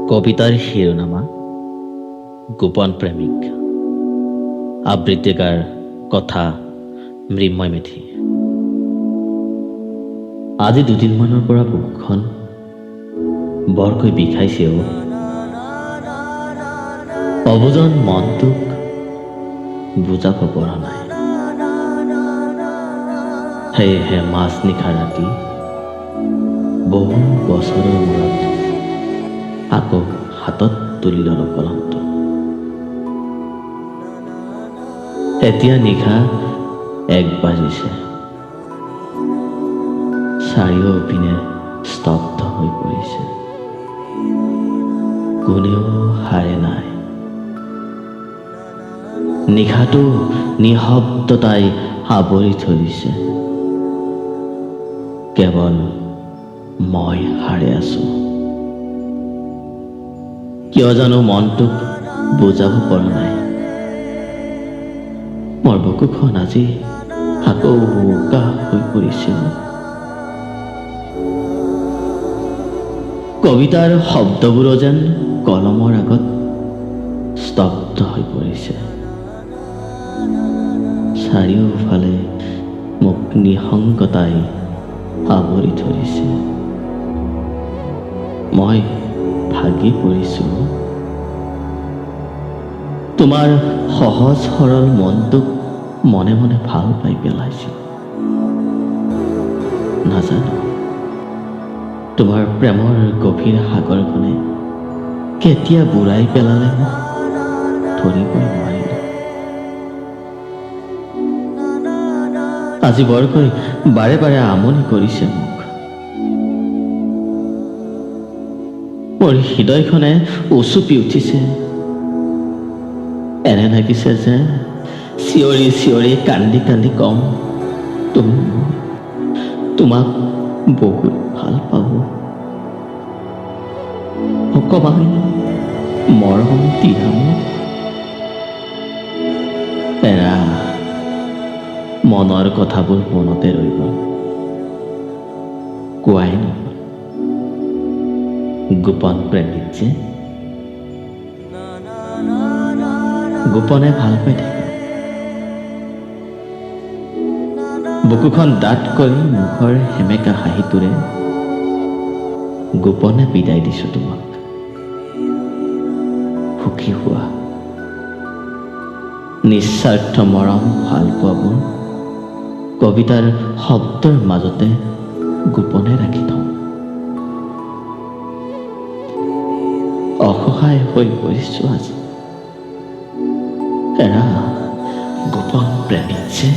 কবিতাৰ শিৰোনামা গোপন প্ৰেমিক। আবৃত্তিকাৰ কথা মৃন্ময় মেধি। আজি দুদিনমানৰ পৰা বুকুখন বৰকৈ বিষাইছেও। অবুজন মনটোক বুজাব পৰা নাই। সেয়েহে মাজনিশা ৰাতি বহু বছৰৰ মূৰত আকৌ হাতত তুলি ল'লো কলমটো। এতিয়া নিশা 1 বাজিছে। চাৰিওপিনে স্তব্ধ হৈ পৰিছে। কোনেও সাৰে নাই। নিশাটো নিঃশব্দতাই আৱৰি ধৰিছে। কেৱল মই সাৰে আছো। কিয় জানো মনটোক বুজাব পৰা নাই। মোৰ বুকুখন আজি আকৌ উকা হৈ পৰিছিল। কবিতাৰ শব্দবোৰো যেন কলমৰ আগত স্তব্ধ হৈ পৰিছে। চাৰিওফালে মোক নিঃসংগতাই আৱৰি ধৰিছে। মই ভাগি পৰিছো। তোমাৰ সহজ সৰল মনটোক মনে মনে ভাল পাই পেলাইছো। নাজানো তোমাৰ প্ৰেমৰ গভীৰ সাগৰখনে কেতিয়া বুৰাই পেলালে মোক ধৰিবই নোৱাৰিলো। আজি বৰকৈ বাৰে বাৰে আমনি কৰিছে মোক। মোৰ হৃদয়খনে উচুপি উঠিছে। এনে লাগিছে যে চিঞৰি চিঞৰি কান্দি কান্দি কম, তোমাক বহুত ভাল পাব। অকমান মৰম দিয়া মোক। এৰা, মনৰ কথাবোৰ মনতে ৰৈ গ'ল, কোৱাই নহ'ল। গোপন প্ৰেমিক যে গোপনে ভাল পাই থাকে। বুকুখন ডাঠ কৰি মুখৰ সেমেকা হাঁহিটোৰে গোপনে বিদায় দিছো তোমাক। সুখী হোৱা। নিস্বাৰ্থ মৰম ভাল পোৱাবোৰ কবিতাৰ শব্দৰ মাজতে গোপনে ৰাখি থওঁ। অসহায় হৈ পৰিছো আজি। এৰা, গোপন প্ৰেমিক যে